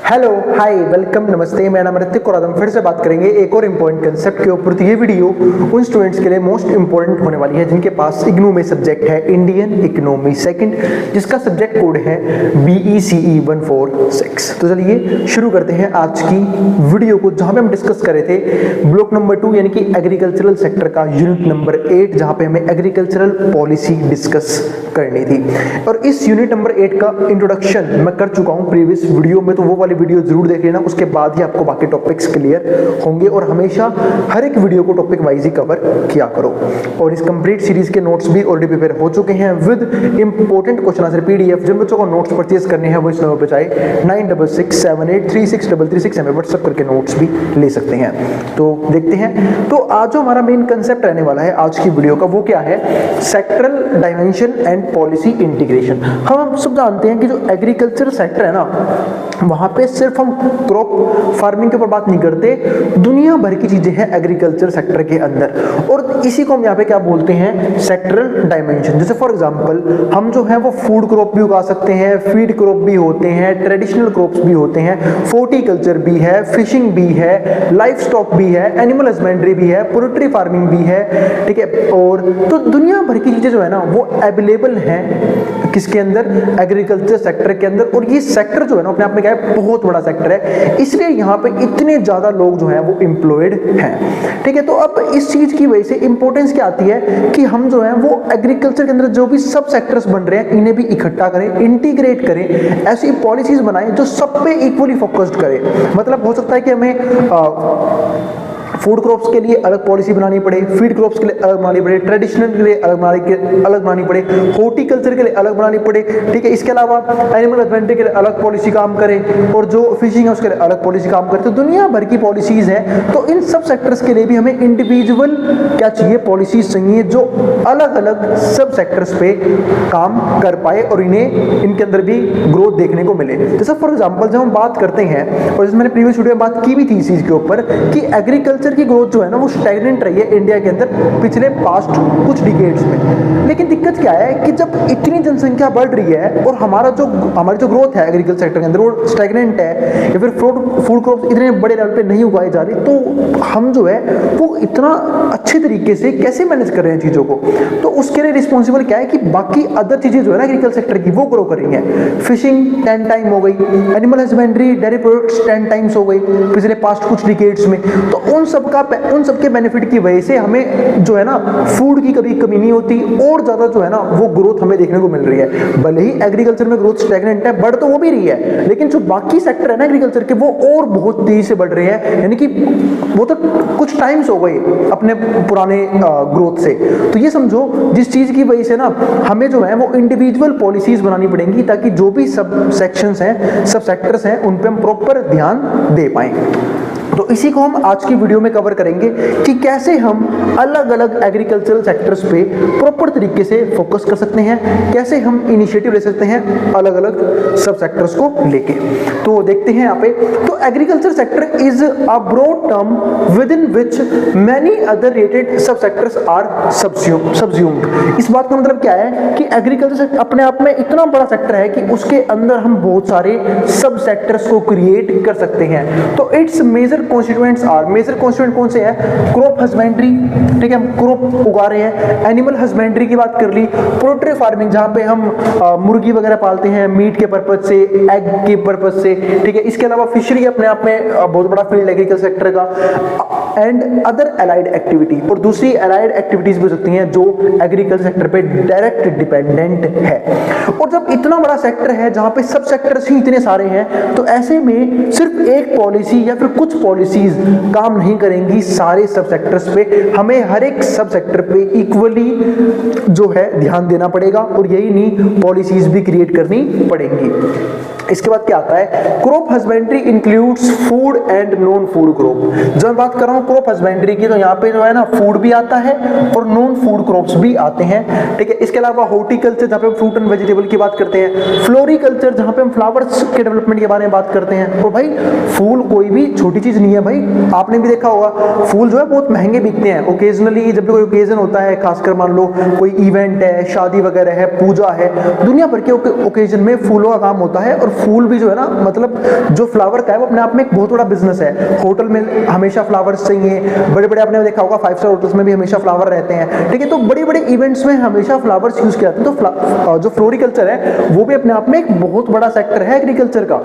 Hello hi welcome नमस्ते, मेरा नाम ऋतिक और आज हम फिर से बात करेंगे एक और इम्पोर्टेंट कंसेप्ट के ऊपर। तो ये वीडियो उन स्टूडेंट्स के लिए मोस्ट इंपॉर्टेंट होने वाली है जिनके पास इग्नू में सब्जेक्ट है इंडियन इकोनॉमी सेकंड, जिसका सब्जेक्ट कोड है BECE 146। तो चलिए शुरू करते हैं आज की वीडियो को, जहां पे हम डिस्कस कर रहे थे ब्लॉक नंबर 2 यानी कि एग्रीकल्चरल सेक्टर का यूनिट नंबर 8, जहां पे हमें एग्रीकल्चरल पॉलिसी डिस्कस करनी थी। और इस यूनिट नंबर 8 का इंट्रोडक्शन मैं कर चुका हूं प्रीवियस वीडियो में, तो वो वाली वीडियो जरूर देख लेना, उसके बाद ही आपको बाकी टॉपिक्स क्लियर होंगे। और हमेशा हर एक वीडियो को टॉपिक वाइज ही कवर किया करो। और इस कंप्लीट सीरीज के नोट्स भी ऑलरेडी प्रिपेयर हो चुके हैं with important question answer PDF। जिन बच्चों को नोट्स परचेज करने हैं वो इस नंबर पे चाहे 9667836336 हमें व्हाट्सएप करके नोट्स भी ले सकते हैं। तो देखते हैं, तो आज जो हमारा मेन कंसेप्ट रहने वाला है आज की वीडियो का, वो क्या है? Sectoral dimension and policy integration. हम सब जानते हैं कि जो एग्रीकल्चर सेक्टर है ना, वहां पे सिर्फ हम क्रॉप फार्मिंग के ऊपर बात नहीं करते, दुनिया भर की चीजें हैं एग्रीकल्चर सेक्टर के अंदर। और इसी को हम यहाँ पे क्या बोलते हैं? Sectoral dimension. जैसे फॉर एग्जांपल हम जो है वो फूड क्रॉप भी उगा सकते हैं, फीड क्रॉप भी होते हैं, ट्रेडिशनल क्रॉप्स भी होते हैं, फोर्टिकल्चर भी है, फिशिंग भी है, लाइफ स्टॉक भी है, एनिमल हस्बेंड्री भी है, पोल्ट्री फार्मिंग भी है, ठीक है। और तो दुनिया भर की चीजें जो है ना वो अवेलेबल हैं किसके अंदर? एग्रीकल्चर सेक्टर के अंदर। और ये सेक्टर जो है ना अपने आप में क्या है? बहुत बड़ा सेक्टर है, इसलिए यहाँ पे इतने ज्यादा लोग जो हैं वो एम्प्लॉयड हैं, ठीक है। तो अब इस चीज की वजह से इंपॉर्टेंस क्या आती है कि हम जो है वो एग्रीकल्चर के अंदर जो भी सब सेक्टर्स बन रहे हैं इन्हें भी इकट्ठा करें, इंटीग्रेट करें, ऐसी पॉलिसीज बनाएं जो सब पे इक्वली फोकस्ड करे। मतलब हो सकता है कि हमें फूड क्रॉप्स के लिए अलग पॉलिसी बनानी पड़े, फीड क्रॉप्स के लिए अलग बनानी पड़े, ट्रेडिशनल के लिए अलग बनानी पड़े, हॉर्टिकल्चर के लिए अलग बनानी पड़े, ठीक है। इसके अलावा एनिमल हस्बेंड्री के लिए अलग पॉलिसी काम करे, और जो फिशिंग है उसके लिए अलग पॉलिसी काम करे। तो दुनिया भर की पॉलिसीज हैं, तो इन सब सेक्टर्स के लिए भी हमें इंडिविजुअल क्या चाहिए? पॉलिसीज चाहिए जो अलग अलग सब सेक्टर्स पे काम कर पाए और इन्हें इनके अंदर भी ग्रोथ देखने को मिले। जैसे फॉर एग्जाम्पल जब हम बात करते हैं, और जैसे मैंने प्रीवियस वीडियो में बात की भी थी इस चीज के ऊपर कि एग्रीकल्चर की ग्रोथ जो है ना वो स्टैग्नेंट रही है इंडिया के अंदर पिछले पास्ट कुछ डिकेड्स में। लेकिन दिक्कत क्या है कि जब इतनी जनसंख्या बढ़ रही है और हमारी जो ग्रोथ है एग्रीकल्चर सेक्टर के अंदर वो स्टैग्नेंट है, या फिर फूड क्रॉप्स इतने बड़े लेवल पे नहीं उगाई जा रही, तो हम जो है वो इतना अच्छे तरीके से कैसे मैनेज कर रहे हैं चीजों को? तो उसके लिए रिस्पॉन्सिबल क्या है कि बाकी अदर चीजें जो है ना एग्रीकल्चर सेक्टर की वो ग्रो कर रही है। फिशिंग 10 टाइम हो गई, animal husbandry, dairy products 10 times हो गई पिछले पास्ट कुछ डिकेड्स में। तो उन सब के बेनिफिट की वजह से हमें जो है ना फूड की कभी कमी नहीं होती, और ज्यादा जो है ना वो ग्रोथ हमें देखने को मिल रही है। भले ही एग्रीकल्चर में ग्रोथ स्टैग्नेंट है, बढ़ तो वो भी रही है, लेकिन जो बाकी सेक्टर है ना एग्रीकल्चर के वो और बहुत तेजी से बढ़ रहे हैं, यानी कि वो तो कुछ टाइम्स हो गए अपने पुराने ग्रोथ से। तो ये समझो जिस चीज की वजह से ना हमें जो है वो इंडिविजुअल पॉलिसीज बनानी पड़ेंगी ताकि जो भी सब सेक्शंस हैं, सब सेक्टर्स हैं, उन पे हम प्रॉपर ध्यान दे पाएं। तो इसी को हम आज की वीडियो में कवर करेंगे कि कैसे हम अलग अलग एग्रीकल्चरल सेक्टर्स पे प्रॉपर तरीके से फोकस कर सकते हैं, कैसे हम इनिशिएटिव ले सकते हैं अलग अलग सब सेक्टर्स को लेके। तो देखते हैं यहाँ पे, तो agriculture sector is a broad term within which many other related sub sectors are subsumed. इस बात का मतलब क्या है कि एग्रीकल्चर अपने आप में इतना बड़ा सेक्टर है कि उसके अंदर हम बहुत सारे सब सेक्टर्स को क्रिएट कर सकते हैं। तो its major constituents are, major constituent कौन से हैं? क्रॉप हस्बेंड्री, ठीक है, क्रॉप उगा रहे हैं। एनिमल हस्बेंड्री की बात कर ली, पोल्ट्री फार्मिंग जहां पे हम मुर्गी वगैरह पालते हैं मीट के पर्पज से, एग के पर्पज से, ठीक है। इसके अलावा फिशरी अपने आप में बहुत बड़ा फील्ड एग्रीकल्चर सेक्टर का, एंड अदर एलाइड एक्टिविटी, और दूसरी एलाइड एक्टिविटीज भी हो सकती हैं जो एग्रीकल्चर सेक्टर पे डायरेक्ट डिपेंडेंट है। और जब इतना बड़ा सेक्टर है जहां पे सब सेक्टर्स ही इतने सारे हैं, तो ऐसे में सिर्फ एक पॉलिसी या फिर कुछ पॉलिसीज काम नहीं करेंगी सारे सब सेक्टर्स पे। हमें हर एक सब सेक्टर पे इक्वली जो है ध्यान देना पड़ेगा, और यही नहीं पॉलिसीज भी क्रिएट करनी पड़ेंगी। इसके बाद क्या आता है? Crop husbandry includes food and non food crop. जब बात कर रहा हूं क्रॉप हस्बेंड्री की, तो यहाँ पे जो है ना फूड भी आता है और नॉन फूड क्रॉप्स भी आते हैं, ठीक है। इसके अलावा हॉर्टिकल्चर जहाँ पे हम फ्रूट एंड वेजिटेबल की बात करते हैं, फ्लोरिकल्चर जहाँ पे हम फ्लावर्स के डेवलपमेंट के बारे में बात करते हैं। तो भाई फूल कोई भी छोटी चीज नहीं है भाई, आपने भी देखा होगा फूल जो है बहुत महंगे बिकते हैं। ओकेजनली जब भी कोई ओकेजन होता है, खासकर मान लो कोई इवेंट है, शादी वगैरह है, पूजा है, दुनिया भर के ओकेजन में फूलों का काम होता है, और फूल भी जो है ना, मतलब जो फ्लावर का है वो अपने आप में एक बहुत बड़ा बिजनेस है। होटल में हमेशा फ्लावर्स चाहिए, बड़े बड़े आपने देखा होगा 5 स्टार होटल्स में भी हमेशा फ्लावर रहते हैं, ठीक है। तो बड़े बड़े इवेंट्स में हमेशा फ्लावर्स यूज किया जाते हैं। तो जो फ्लोरिकल्चर है वो भी अपने आप में एक बहुत बड़ा सेक्टर है एग्रीकल्चर का।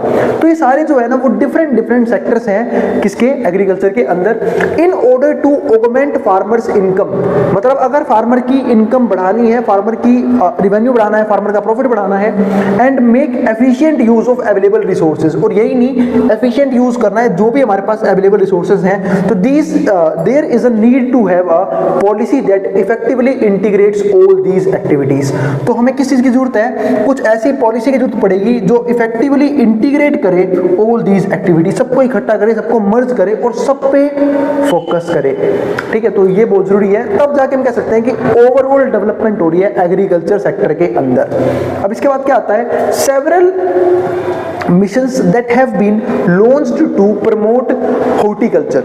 तो ये सारे जो है ना वो डिफरेंट सेक्टर्स हैं किसके, एग्रीकल्चर के अंदर। In order to augment farmers income, मतलब अगर फार्मर की इनकम बढ़ानी है, फार्मर की रेवेन्यू बढ़ाना है, फार्मर का प्रॉफिट बढ़ाना है, and make efficient use of available resources, और यही नहीं एफिशिएंट यूज करना है जो भी हमारे पास अवेलेबल रिसोर्सेज हैं। तो these there is a need to have a policy that effectively integrates all these activities. तो हमें किस चीज की जरूरत है, कुछ ऐसी पॉलिसी की जरूरत पड़ेगी जो इफेक्टिवली इंटीग्रेट करे ऑल दीज एक्टिविटीज, सबको इकट्ठा करे, सबको मर्ज करे और सब पे फोकस करे, ठीक है। तो ये बहुत जरूरी है, तब जाके हम कह सकते हैं कि ओवरऑल डेवलपमेंट हो रही है एग्रीकल्चर सेक्टर के अंदर। अब इसके बाद क्या आता है, several missions that have been launched to promote horticulture.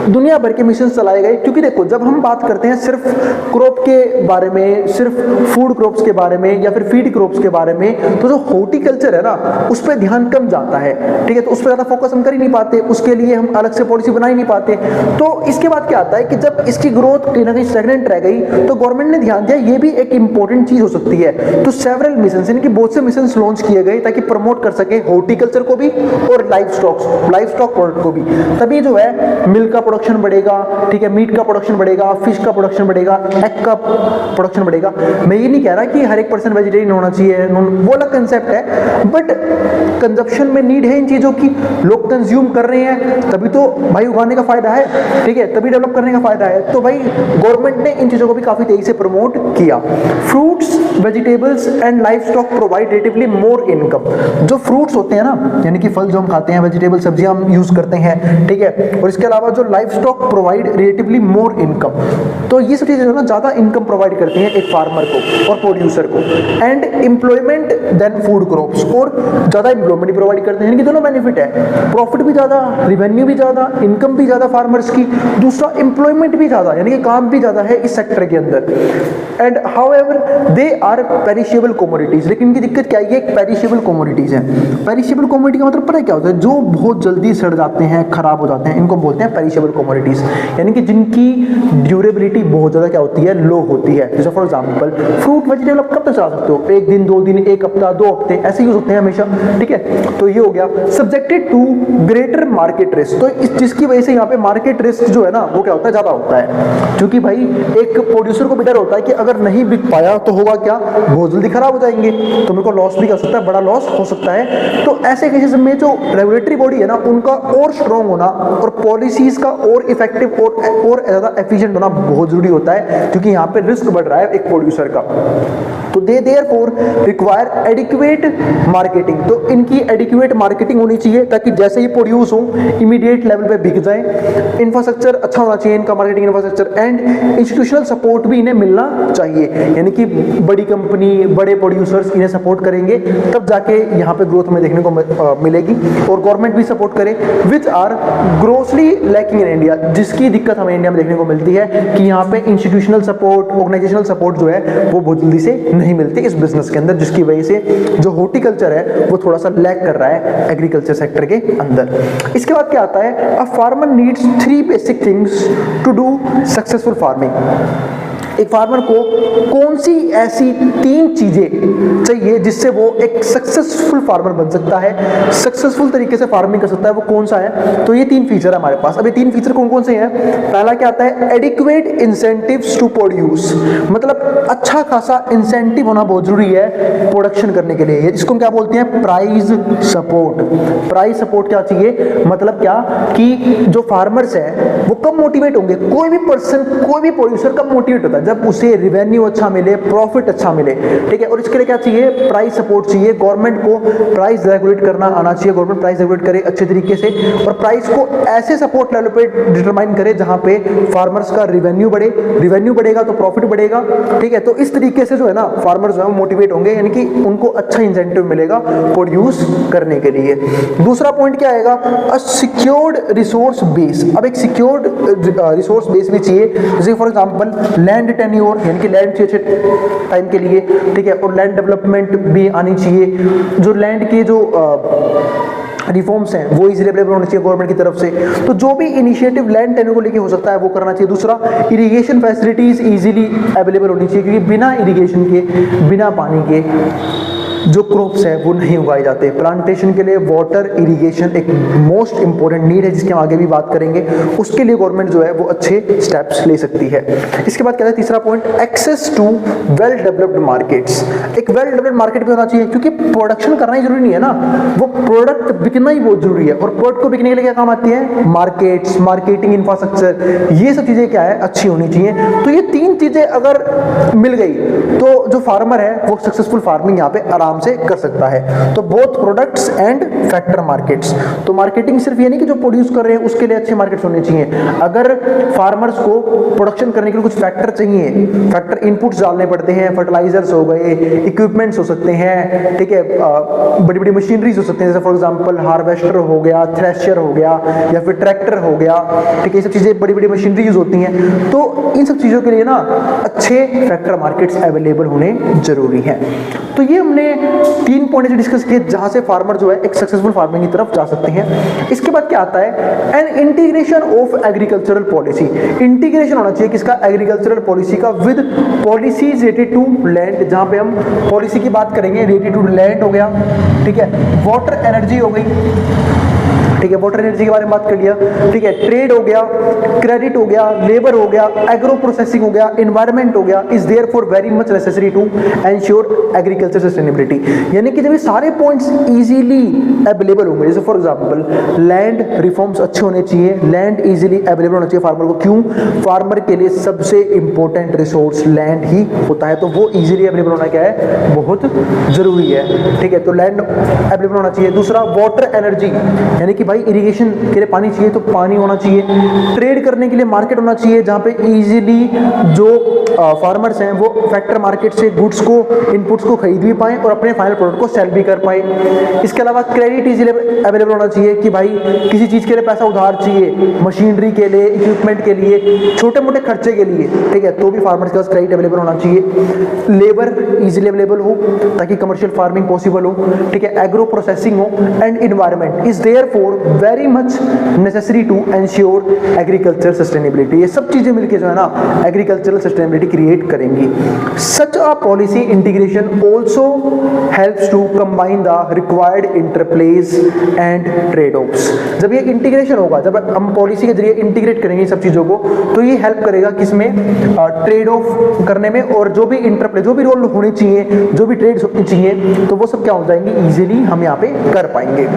दुनिया भर के मिशन चलाए गए, क्योंकि देखो जब हम बात करते हैं सिर्फ क्रॉप के बारे में, सिर्फ फूड क्रॉप्स के बारे में या फिर फीड क्रॉप्स के बारे में, तो जो हॉर्टिकल्चर है ना उस पर ध्यान कम जाता है, ठीक है। तो उस पर ज्यादा फोकस हम कर ही नहीं पाते, उसके लिए हम अलग से पॉलिसी बना ही नहीं पाते। तो इसके बाद क्या आता है कि जब इसकी ग्रोथ कहीं ना कहीं स्टैग्नेंट रह गई तो गवर्नमेंट ने ध्यान दिया ये भी एक इंपॉर्टेंट चीज हो सकती है। तो सेवरल मिशन यानी कि बहुत से मिशन लॉन्च किए गए ताकि प्रमोट कर सके हॉर्टिकल्चर को भी और लाइफ स्टॉक प्रोडक्ट को भी। तभी जो है मिल्क का प्रोडक्शन बढ़ेगा, ठीक है, मीट का प्रोडक्शन बढ़ेगा, फिश का प्रोडक्शन बढ़ेगा, एग का प्रोडक्शन बढ़ेगा। मैं ये नहीं कह रहा कि हर एक पर्सन वेजिटेरियन होना चाहिए, वो अलग कंसेप्ट है, बट कंजप्शन में नीड है इन चीजों की, लोग कंज्यूम कर रहे हैं तभी तो भाई उगाने का फायदा है, ठीक है, तभी डेवलप करने का फायदा है। तो भाई गवर्नमेंट ने इन चीजों को भी काफी तेजी से प्रमोट किया। Fruits, vegetables and life stock provide relatively more income. जो फ्रूट्स होते हैं ना, यानी कि फल जो हम खाते हैं, वेजिटेबल सब्जियां हम यूज करते हैं, ठीक है, और इसके अलावा जो life stock provide relatively more income. तो ये सब चीजें जो ना ज्यादा इनकम प्रोवाइड करती हैं एक फार्मर को और प्रोड्यूसर को, and employment than food crops, और ज्यादा एम्प्लॉयमेंट प्रोवाइड करते हैं। इनके दोनों बेनिफिट है, प्रॉफिट भी ज्यादा, रेवेन्यू भी ज्यादा, इनकम भी ज्यादा फार्मर्स की, दूसरा एम्प्लॉयमेंट भी ज्यादा, यानी कि काम भी ज्यादा है इस सेक्टर के अंदर। And however they are perishable commodities, लेकिन इनकी दिक्कत क्या है, ये एक पेरिशेबल कमोडिटीज है। पेरिशेबल कमोडिटी का मतलब पता है क्या होता है, जो बहुत जल्दी सड़ जाते हैं, खराब हो जाते हैं, इनको बोलते हैं पेरिशेबल कमोडिटीज, यानी कि जिनकी ड्यूरेबिलिटी बहुत ज्यादा क्या होती है, लो होती है। जैसे फॉर एग्जांपल फ्रूट वेजिटेबल आप कब तक चला सकते हो, एक दिन, 2 दिन, एक हफ्ता, 2 हफ्ते, ऐसे यूज होते हैं हमेशा, ठीक है। तो ये हो गया subjected to greater market risk. तो जिसकी वजह से यहाँ पे मार्केट रिस्क जो है ना वो क्या होता है, ज्यादा होता है, क्योंकि भाई एक प्रोड्यूसर को भी डर होता है कि अगर नहीं बिक पाया तो होगा क्या, बहुत जल्दी खराब हो जाएंगे, तो मेरे को लॉस भी कर सकता है, बड़ा लॉस हो सकता है। तो ऐसे केसेस में जो रेगुलेटरी बॉडी है ना उनका और स्ट्रॉन्ग होना और पॉलिसीज का और इफेक्टिव और ज्यादा एफिशिएंट होना बहुत जरूरी होता है, क्योंकि यहाँ पे रिस्क बढ़ रहा है एक प्रोड्यूसर का। तो दे देयरफॉर रिक्वायर एडिक्वेट मार्केटिंग, तो इनकी एडिक्वेट मार्केटिंग होनी चाहिए ताकि जैसे ही प्रोड्यूस हो इमीडिएट लेवल पे बिक जाए। इंफ्रास्ट्रक्चर अच्छा होना चाहिए इनका, marketing infrastructure, and institutional support भी इन्हें मिलना चाहिए, यानी कि बड़ी कंपनी, बड़े प्रोड्यूसर्स इन्हें सपोर्ट करेंगे तब जाके यहाँ पे ग्रोथ में देखने को मिलेगी, और गवर्नमेंट भी सपोर्ट करे, which are grossly lacking in India, जिसकी दिक्कत हमें इंडिया में देखने को मिलती है कि यहाँ पे इंस्टीट्यूशनल सपोर्ट, ऑर्गेनाइजेशनल सपोर्ट जो है वो बहुत जल्दी से नहीं मिलती इस बिजनेस के अंदर, जिसकी वजह से जो हॉर्टिकल्चर है वो थोड़ा सा लैग कर रहा है एग्रीकल्चर सेक्टर के अंदर। इसके बाद क्या आता है, a farmer needs 3 basic things to do successful farming. एक फार्मर को कौन सी ऐसी 3 चीजें चाहिए जिससे वो एक सक्सेसफुल फार्मर बन सकता है, सक्सेसफुल तरीके से फार्मिंग कर सकता है, वो कौन सा है। तो ये 3 फीचर है हमारे पास। अब ये 3 फीचर कौन कौन से हैं। पहला क्या आता है, एडिक्वेट इंसेंटिव्स टू प्रोड्यूस, मतलब अच्छा खासा इंसेंटिव होना बहुत जरूरी है प्रोडक्शन करने के लिए। इसको क्या बोलते हैं, प्राइस सपोर्ट। प्राइस सपोर्ट क्या चाहिए, मतलब क्या कि जो फार्मर्स हैं वो कब मोटिवेट होंगे, कोई भी पर्सन, कोई भी प्रोड्यूसर कब मोटिवेट होता है, जब उसे रेवेन्यू अच्छा मिले, प्रॉफिट अच्छा मिले, ठीक है। और इसके लिए क्या चाहिए, प्राइस सपोर्ट चाहिए। गवर्नमेंट को प्राइस रेगुलेट करना आना चाहिए, गवर्नमेंट प्राइस रेगुलेट करे अच्छे तरीके से, और प्राइस को ऐसे सपोर्ट लेवल पे डिटरमाइन करे जहां पे फार्मर्स का रेवेन्यू बढ़े, रेवेन्यू बढ़ेगा तो प्रॉफिट बढ़ेगा, ठीक है। तो इस तरीके से जो है ना फार्मर्स जो है मोटिवेट होंगे, यानी कि उनको अच्छा इंसेंटिव मिलेगा प्रोड्यूस करने के लिए। दूसरा पॉइंट क्या आएगा, अ सिक्योर्ड रिसोर्स बेस। अब एक सिक्योर्ड रिसोर्स बेस भी चाहिए, जैसे फॉर एग्जांपल लैंड टेन्योर यानी कि लैंड चाहिए अच्छे टाइम के लिए, ठीक है, और लैंड डेवलपमेंट भी आनी चाहिए, जो लैंड के जो रिफॉर्म्स हैं वो इजीली अवेलेबल होने चाहिए गवर्नमेंट की तरफ से। तो जो भी इनिशिएटिव लैंड टेन्योर को लेके हो सकता है वो करना चाहिए। दूसरा, इरिगेशन फैसिलिटीज इजीली अवेलेबल होनी चाहिए, क्योंकि बिना इरिगेशन के, बिना पानी के जो क्रॉप्स है वो नहीं उगाए जाते। प्लांटेशन के लिए वाटर इरिगेशन एक मोस्ट इंपॉर्टेंट नीड है, जिसके हम आगे भी बात करेंगे। उसके लिए गवर्नमेंट जो है वो अच्छे स्टेप्स ले सकती है। इसके बाद क्या है तीसरा point, access to well developed markets. एक वेल डेवलप्ड मार्केट भी होना चाहिए, क्योंकि प्रोडक्शन करना ही जरूरी नहीं है ना, वो प्रोडक्ट बिकना ही बहुत जरूरी है। और प्रोडक्ट को बिकने के लिए क्या काम आती है, मार्केट्स, मार्केटिंग इंफ्रास्ट्रक्चर, ये सब चीजें क्या है अच्छी होनी चाहिए। तो ये तीन चीजें अगर मिल गई तो जो फार्मर है वो सक्सेसफुल फार्मिंग यहाँ पे आराम से कर सकता है। तो both products and factor markets. तो मार्केटिंग सिर्फ ये नहीं कि जो प्रोड्यूस कर रहे हैं उसके लिए अच्छे मार्केट्स होने चाहिए। अगर फार्मर्स को प्रोडक्शन करने के लिए कुछ फैक्टर चाहिए, फैक्टर इनपुट्स डालने पड़ते हैं, फर्टिलाइजर्स हो गए, इक्विपमेंट्स हो सकते हैं, ठीक है, बड़ी बड़ी मशीनरीज हो सकते हैं, जैसे फॉर एग्जांपल हार्वेस्टर हो गया, थ्रेशर हो गया, या फिर ट्रैक्टर हो गया, ठीक है, ये सब चीजें बड़ी बड़ी मशीनरी यूज होती हैं। तो इन सब चीजों के लिए ना अच्छे फैक्टर मार्केट्स अवेलेबल होने जरूरी हैं। तो ये हमने 3 पॉइंट डिस्कस किए जहां से फार्मर जो है एक सक्सेसफुल फार्मिंग की तरफ जा सकते हैं। इसके बाद क्या आता है, an integration of agricultural policy. Integration होना चाहिए किसका, एग्रीकल्चरल पॉलिसी का, with policies related to land. जहां पे हम पॉलिसी की बात करेंगे, रिलेटेड टू लैंड हो गया, ठीक है, वाटर एनर्जी हो गई, ठीक है, वाटर एनर्जी के बारे में बात कर लिया, ठीक है, ट्रेड हो गया, क्रेडिट हो गया, लेबर हो गया, एग्रो प्रोसेसिंग हो गया, एनवायरनमेंट हो गया, is therefore very much necessary to ensure agriculture sustainability. यानी कि जब ये सारे पॉइंट्स इजीली अवेलेबल होंगे, जैसे फॉर एग्जांपल लैंड रिफॉर्म्स अच्छे होने चाहिए, लैंड इजीली अवेलेबल होना चाहिए फार्मर को। क्यों, फार्मर के लिए सबसे इंपॉर्टेंट रिसोर्स लैंड ही होता है, तो वो इजीली अवेलेबल होना क्या है, बहुत जरूरी है, ठीक है, तो लैंड अवेलेबल होना चाहिए। दूसरा, वाटर एनर्जी, यानी कि भाई इरिगेशन के लिए पानी चाहिए तो पानी होना चाहिए। ट्रेड करने के लिए मार्केट होना चाहिए, जहां पे इजीली जो फार्मर्स हैं वो फैक्टर मार्केट से गुड्स को, इनपुट्स को खरीद भी पाएं और अपने फाइनल प्रोडक्ट को सेल भी कर पाएं। इसके अलावा क्रेडिट इजीली अवेलेबल होना चाहिए, कि भाई किसी चीज के लिए पैसा उधार चाहिए, मशीनरी के लिए, इक्विपमेंट के लिए, छोटे मोटे खर्चे के लिए, ठीक है, तो भी फार्मर्स के पास क्रेडिट अवेलेबल होना चाहिए। लेबर इजीली अवेलेबल हो ताकि कमर्शियल फार्मिंग पॉसिबल हो, ठीक है, एग्रो प्रोसेसिंग हो, and environment is therefore very much necessary to ensure agriculture sustainability. ये सब चीजें मिलकर जो है ना एग्रीकल्चरल सस्टेनेबिलिटी क्रिएट करेंगी। Such a policy integration also helps to combine the required interplays and trade offs. जब ये इंटीग्रेशन होगा, जब हम पॉलिसी के जरिए इंटीग्रेट करेंगे सब चीजों को, तो ये हेल्प करेगा किसमें, ट्रेड ऑफ करने में, और जो भी इंटरप्ले, जो भी रोल होने चाहिए, जो भी ट्रेड्स होनी चाहिए, तो वो सब क्या हो जाएंगे, इजीली हम यहाँ पे कर पाएंगे।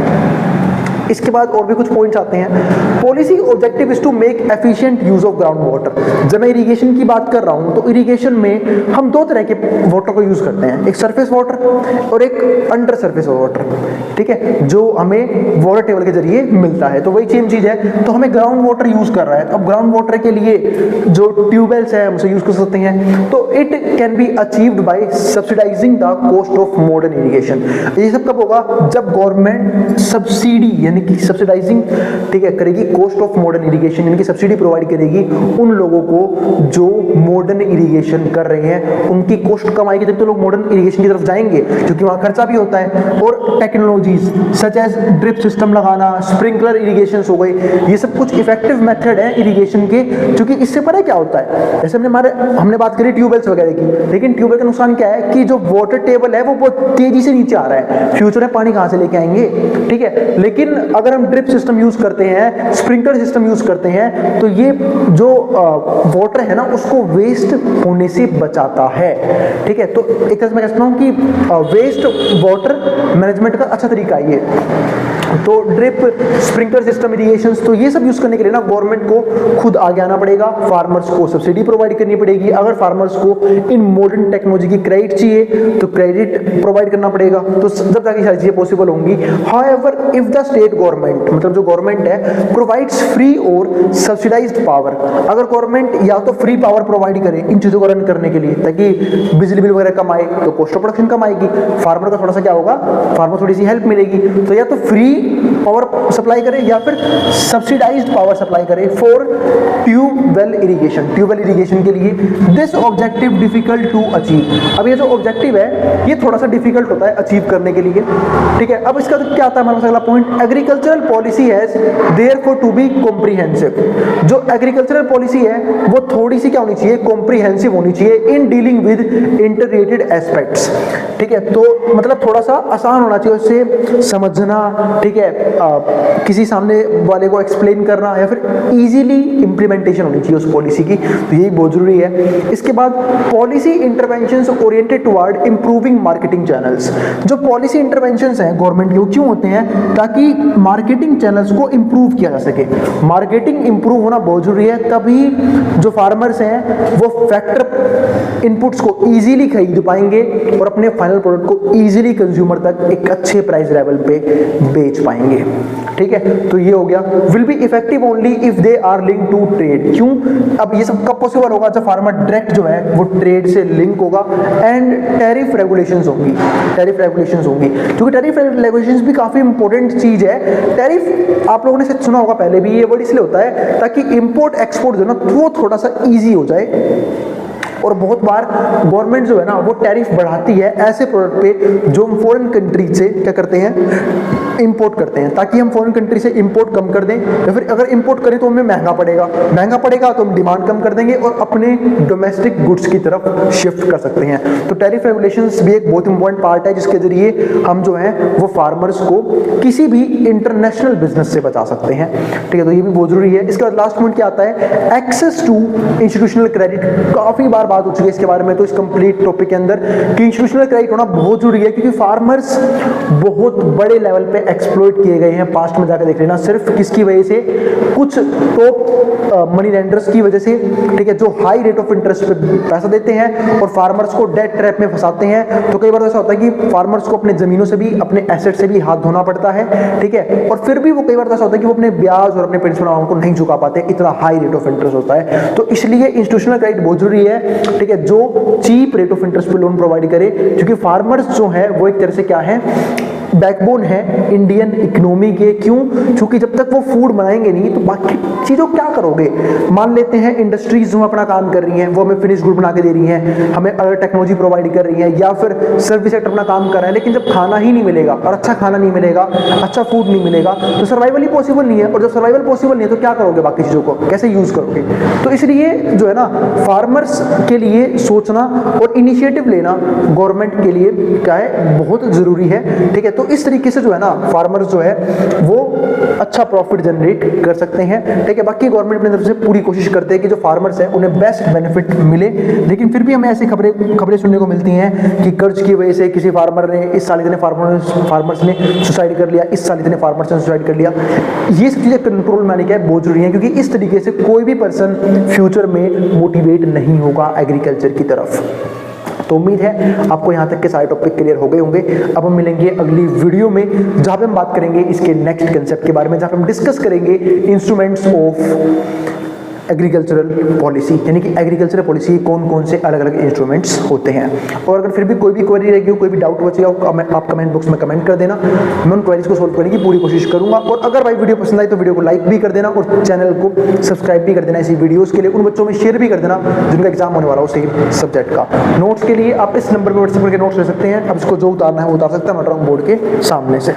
इसके बाद और भी कुछ पॉइंट्स आते हैं। Policy objective is to make efficient use of ground water. जब मैं इरिगेशन की बात कर रहा हूं तो इरिगेशन में हम दो तरह के वाटर को यूज करते हैं, एक सरफेस वाटर और एक अंडर सरफेस वाटर, ठीक है, जो हमें वाटर टेबल के जरिए मिलता है। तो वही सेम चीज है, तो हमें ग्राउंड वाटर यूज कर रहा है। अब ग्राउंड वाटर के लिए जो ट्यूबवेल्स है हम उसे यूज कर सकते हैं, तो it can be achieved by subsidising the cost of modern irrigation. ये सब कब होगा, जब गवर्नमेंट सब्सिडी यानी कि सब्सिडाइजिंग, ठीक है, करेगी कॉस्ट ऑफ मॉडर्न इरिगेशन, यानी कि सब्सिडी प्रोवाइड करेगी उन लोगों को जो मॉडर्न इरिगेशन कर रहे हैं, उनकी कॉस्ट कम आएगी, तब तो लोग मॉडर्न इरिगेशन की तरफ जाएंगे, क्योंकि वहां खर्चा भी होता है। और technologies such as drip system लगाना, स्प्रिंकलर इरिगेशन हो गई, ये सब कुछ इफेक्टिव मेथड है इरिगेशन के, क्योंकि इससे पता क्या होता है, जैसे हमने बात करी ट्यूबवेल्स वगैरह की, लेकिन ट्यूबवेल का नुकसान क्या है कि जो वाटर टेबल है वो बहुत तेजी से नीचे आ रहा है, फ्यूचर में पानी कहां से लेके आएंगे, ठीक है। लेकिन अगर हम ड्रिप सिस्टम यूज करते हैं, स्प्रिंकलर सिस्टम यूज करते हैं, तो ये जो वाटर है ना उसको वेस्ट होने से बचाता है, ठीक है। तो एक तरह से मैं कहता हूं कि वेस्ट वाटर मैनेजमेंट का अच्छा तरीका है ये। तो ड्रिप, स्प्रिंकलर सिस्टम, इरिगेशन, तो ये सब यूज करने के लिए ना गवर्नमेंट को खुद आगे आना पड़ेगा, फार्मर्स को सब्सिडी प्रोवाइड करनी पड़ेगी। अगर फार्मर्स को इन मॉडर्न टेक्नोलॉजी की क्रेडिट चाहिए तो क्रेडिट प्रोवाइड करना पड़ेगा, तो जब जाके सारी चीजें पॉसिबल होंगी। However if the state government, मतलब जो गवर्नमेंट है, प्रोवाइड्स फ्री और सब्सिडाइज्ड पावर, अगर गवर्नमेंट या तो फ्री पावर प्रोवाइड करे इन चीजों को रन करने के लिए, ताकि बिजली बिल वगैरह कम आए, तो कॉस्ट ऑफ प्रोडक्शन कम आएगी, फार्मर का थोड़ा सा क्या होगा, फार्मर थोड़ी सी हेल्प मिलेगी। तो या तो फ्री पावर सप्लाई करे या फिर सब्सिडाइज्ड पावर सप्लाई करे फॉर ट्यूबवेल इरिगेशन के लिए। This objective difficult to achieve. अब ये जो ऑब्जेक्टिव है ये थोड़ा सा डिफिकल्ट होता है अचीव करने के लिए, ठीक है। अब इसका क्या आता है हमारे पास अगला point, agricultural policy has therefore to be comprehensive. जो एग्रीकल्चरल पॉलिसी है वो थोड़ी सी क्या होनी चाहिए, कॉम्प्रिहेंसिव होनी चाहिए in dealing with interrelated aspects, ठीक है। तो मतलब थोड़ा सा आसान होना चाहिए उससे समझना, ठीक है, किसी सामने वाले को एक्सप्लेन करना या फिर इजीली इंप्लीमेंटेशन होनी चाहिए उस पॉलिसी की, तो यही बहुत जरूरी है। इसके बाद policy interventions oriented toward improving marketing channels. जो पॉलिसी इंटरवेंशंस हैं गवर्नमेंट के क्यों होते हैं, ताकि मार्केटिंग चैनल्स को इंप्रूव किया जा सके। मार्केटिंग इंप्रूव होना बहुत जरूरी है, तभी जो फार्मर्स हैं वो फैक्टर इनपुट्स को इजीली खरीद पाएंगे और अपने फाइनल प्रोडक्ट को इजीली कंज्यूमर तक एक अच्छे प्राइस लेवल पे बेच पाएंगे, ठीक है। तो ये हो गया। Will be effective only if they are link to trade. क्यों, अब ये सब कब पॉसिबल होगा, जब फार्मर डायरेक्ट जो है वो ट्रेड से लिंक होगा एंड टैरिफ रेगुलेशंस होंगी, क्योंकि टैरिफ रेगुलेशंस भी काफी इंपॉर्टेंट चीज है। टैरिफ आप लोगों ने शायद सुना होगा पहले भी, ये वर्ड इसलिए होता है ताकि इंपोर्ट एक्सपोर्ट जो है ना वो थोड़ा सा इजी हो जाए। और बहुत बार गवर्नमेंट जो है ना वो टैरिफ बढ़ाती है ऐसे प्रोडक्ट पे जो हम फॉरेन कंट्री से क्या करते हैं, इंपोर्ट करते हैं, ताकि हम फॉरेन कंट्री से इंपोर्ट कम कर दें, या फिर अगर इंपोर्ट करें तो हमें महंगा पड़ेगा तो हम डिमांड कम कर देंगे और अपने डोमेस्टिक गुड्स की तरफ शिफ्ट कर सकते हैं। तो टैरिफ रेगुलेशंस भी एक बहुत इंपॉर्टेंट पार्ट है जिसके जरिए हम जो है वो फार्मर्स को किसी भी इंटरनेशनल बिजनेस से बचा सकते हैं, ठीक है। तो ये भी बहुत जरूरी है। इसके बाद लास्ट पॉइंट क्या आता है, एक्सेस टू इंस्टीट्यूशनल क्रेडिट। काफी बार बात हो चुकी है इसके बारे में तो इस कंप्लीट टॉपिक के अंदर कि इंस्टीट्यूशनल क्रेडिट होना बहुत जरूरी है, क्योंकि फार्मर्स बहुत बड़े लेवल पे एक्सप्लॉइट किए गए हैं। पास्ट में जाकर देख लेना, सिर्फ किसकी वजह से, कुछ टॉप मनी लेंडर्स की वजह से, ठीक है, जो हाई रेट ऑफ इंटरेस्ट पे पैसा देते हैं और फार्मर्स को डेट ट्रैप में फंसाते हैं। तो कई बार ऐसा होता है कि फार्मर्स को अपने जमीनों से भी, अपने एसेट से भी हाथ धोना पड़ता है, ठीक है, और फिर भी वो कई बार ऐसा होता है कि वो अपने ब्याज और अपने प्रिंसिपल अमाउंट को नहीं चुका पाते, इतना हाई रेट ऑफ इंटरेस्ट होता है। तो इसलिए इंस्टीट्यूशनल क्रेडिट बहुत जरूरी है, ठीक है, जो चीप रेट ऑफ इंटरेस्ट पे लोन प्रोवाइड करे, क्योंकि फार्मर्स जो है वो एक तरह से क्या है, बैकबोन है इंडियन इकोनॉमी के। क्यों, क्योंकि जब तक वो फूड बनाएंगे नहीं तो बाकी चीज़ों क्या करोगे। मान लेते हैं इंडस्ट्रीज जो अपना काम कर रही हैं वो हमें फिनिश गुड बना के दे रही हैं, हमें अलग टेक्नोलॉजी प्रोवाइड कर रही हैं, या फिर सर्विस सेक्टर अपना काम कर रहा है, लेकिन जब खाना ही नहीं मिलेगा और अच्छा खाना नहीं मिलेगा, अच्छा फूड नहीं मिलेगा, तो सर्वाइवल ही पॉसिबल नहीं है। और जब सर्वाइवल पॉसिबल नहीं है तो क्या करोगे, बाकी चीज़ों को कैसे यूज़ करोगे। तो इसलिए जो है ना फार्मर्स के लिए सोचना और इनिशिएटिव लेना गवर्नमेंट के लिए क्या है, बहुत ज़रूरी है, ठीक है। तो इस तरीके से जो है ना फार्मर्स जो है वो अच्छा प्रॉफिट जनरेट कर सकते हैं, ठीक है। बाकी गवर्नमेंट अपनी तरफ से पूरी कोशिश करते हैं कि जो फार्मर्स हैं उन्हें बेस्ट बेनिफिट मिले, लेकिन फिर भी हमें ऐसी खबरें सुनने को मिलती हैं कि कर्ज की वजह से किसी फार्मर ने इस साल इतने फार्मर्स ने सुसाइड कर लिया, इस साल इतने फार्मर्स ने सुसाइड कर लिया। ये सब चीज़ें कंट्रोल में आने की बहुत जरूरी है, क्योंकि इस तरीके से कोई भी पर्सन फ्यूचर में मोटिवेट नहीं होगा एग्रीकल्चर की तरफ। तो उम्मीद है आपको यहाँ तक के सारे टॉपिक क्लियर हो गए होंगे। अब हम मिलेंगे अगली वीडियो में जहाँ पे हम बात करेंगे इसके नेक्स्ट कंसेप्ट के बारे में, जहाँ पे हम डिस्कस करेंगे इंस्ट्रूमेंट्स ऑफ एग्रीकल्चरल पॉलिसी, यानी कि एग्रीकल्चरल पॉलिसी कौन कौन से अलग अलग इंस्ट्रूमेंट्स होते हैं। और अगर फिर भी कोई भी क्वेरी रहेगी, कोई भी डाउट बचेगा, आप कमेंट बॉक्स में कमेंट कर देना, मैं उन क्वेरीज को सोल्व करने की पूरी कोशिश करूंगा। और अगर भाई वीडियो पसंद आई तो वीडियो को लाइक भी कर देना और चैनल को सब्सक्राइब भी कर देना इसी वीडियोज़ के लिए। उन बच्चों में शेयर भी कर देना जिनका एग्जाम होने वाला हो सेम सब्जेक्ट का। नोट्स के लिए आप इस नंबर पर व्हाट्सएप करके नोट्स ले सकते हैं। अब इसको जो उतारना है वो उतार सकते हैं बोर्ड के सामने से।